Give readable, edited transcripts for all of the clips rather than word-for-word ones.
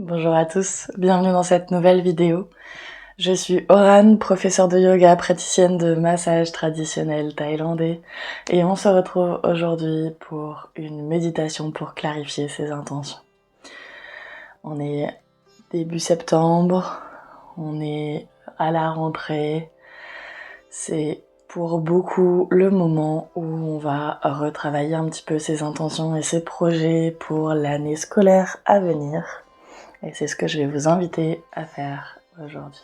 Bonjour à tous, bienvenue dans cette nouvelle vidéo. Je suis Oran, professeure de yoga, praticienne de massage traditionnel thaïlandais et on se retrouve aujourd'hui pour une méditation pour clarifier ses intentions. On est début septembre, on est à la rentrée, c'est pour beaucoup le moment où on va retravailler un petit peu ses intentions et ses projets pour l'année scolaire à venir. Et c'est ce que je vais vous inviter à faire aujourd'hui.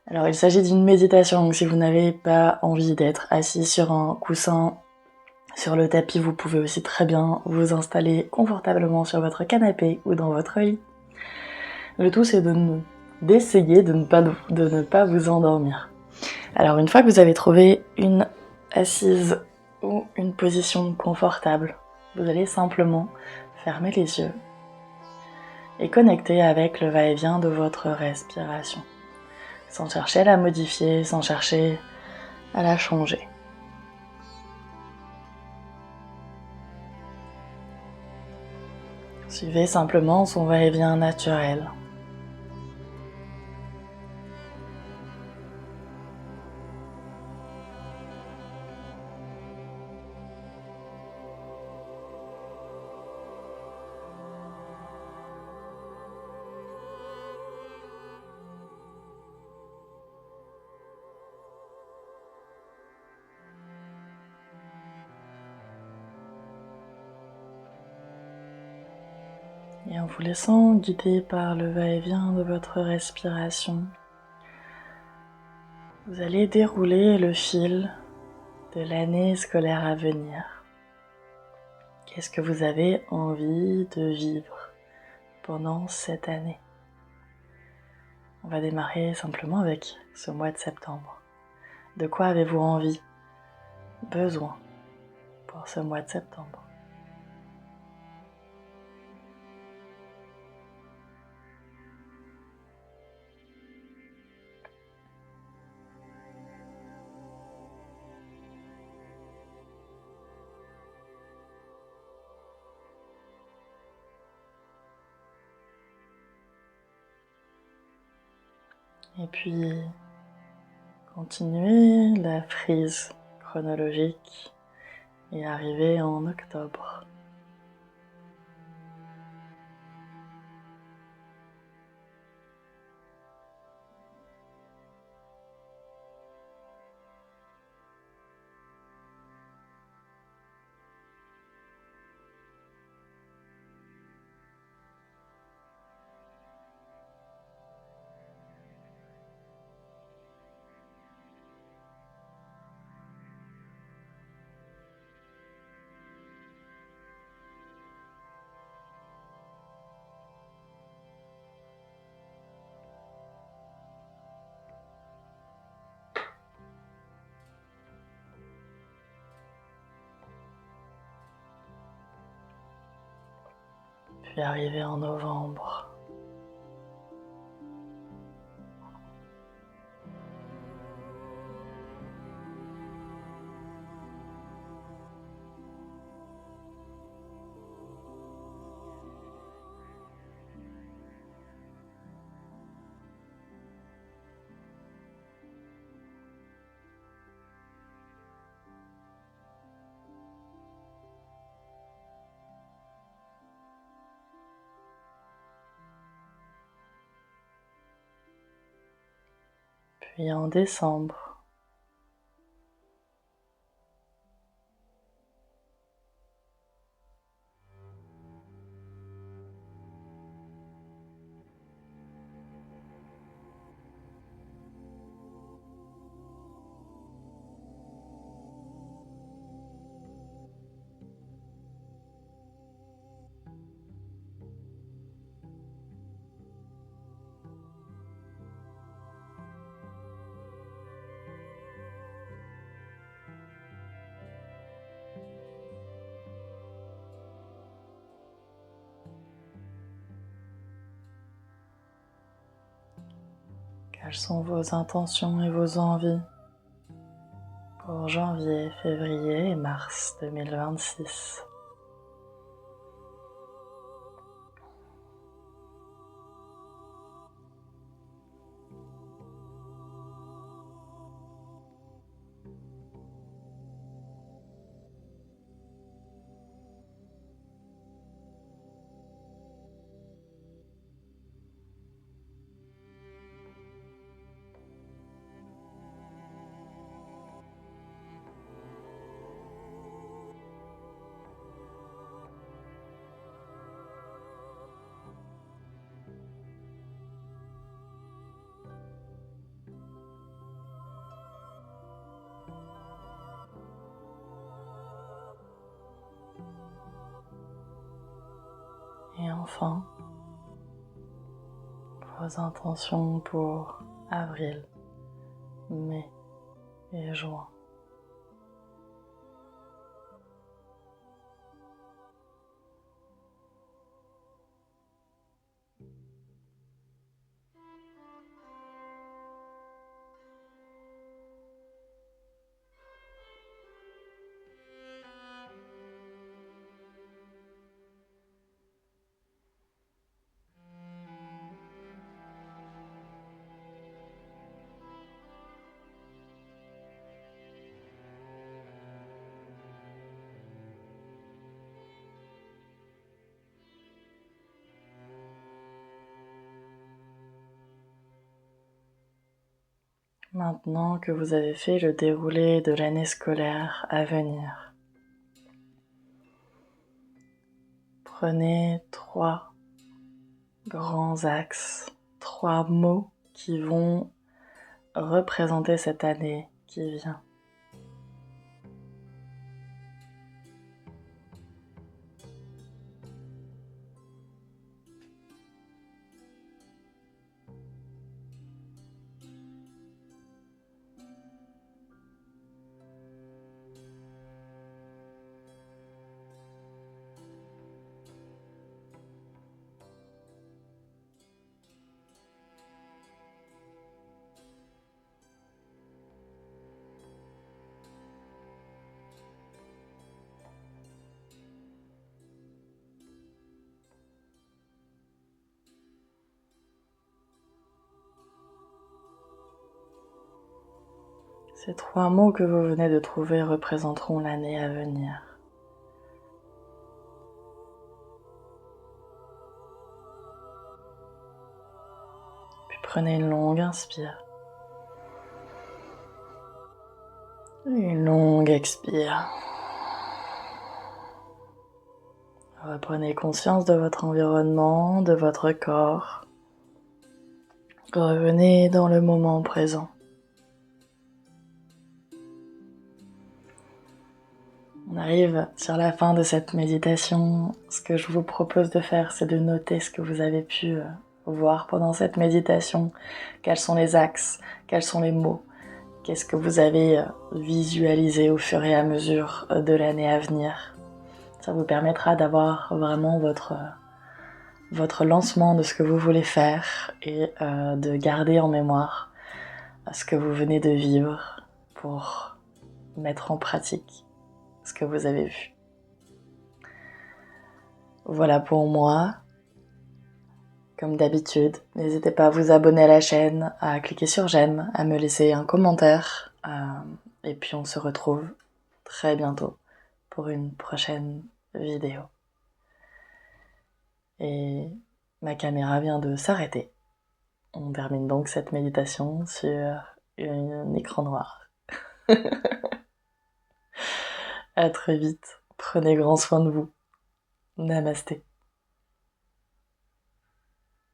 Alors il s'agit d'une méditation, donc si vous n'avez pas envie d'être assis sur un coussin, sur le tapis, vous pouvez aussi très bien vous installer confortablement sur votre canapé ou dans votre lit. Le tout c'est d'essayer de ne pas vous endormir. Alors une fois que vous avez trouvé une assise ou une position confortable, vous allez simplement fermer les yeux et connecter avec le va-et-vient de votre respiration, sans chercher à la modifier, sans chercher à la changer. Suivez simplement son va-et-vient naturel. Et en vous laissant guider par le va-et-vient de votre respiration, vous allez dérouler le fil de l'année scolaire à venir. Qu'est-ce que vous avez envie de vivre pendant cette année? On va démarrer simplement avec ce mois de septembre. De quoi avez-vous envie, besoin pour ce mois de septembre? Et puis, continuez la frise chronologique et arrivez en octobre. Puis arrivez en novembre. Puis en décembre. Quelles sont vos intentions et vos envies pour janvier, février et mars 2026? Et enfin, vos intentions pour avril, mai et juin. Maintenant que vous avez fait le déroulé de l'année scolaire à venir, prenez 3 grands axes, 3 mots qui vont représenter cette année qui vient. Ces 3 mots que vous venez de trouver représenteront l'année à venir. Puis prenez une longue inspire. Une longue expire. Reprenez conscience de votre environnement, de votre corps. Revenez dans le moment présent. On arrive sur la fin de cette méditation. Ce que je vous propose de faire, c'est de noter ce que vous avez pu voir pendant cette méditation. Quels sont les axes, quels sont les mots, qu'est-ce que vous avez visualisé au fur et à mesure de l'année à venir. Ça vous permettra d'avoir vraiment votre lancement de ce que vous voulez faire et de garder en mémoire ce que vous venez de vivre pour mettre en pratique ce que vous avez vu. Voilà pour moi. Comme d'habitude, n'hésitez pas à vous abonner à la chaîne, à cliquer sur j'aime, à me laisser un commentaire. Et puis on se retrouve très bientôt pour une prochaine vidéo. Et ma caméra vient de s'arrêter. On termine donc cette méditation sur un écran noir. À très vite. Prenez grand soin de vous. Namasté.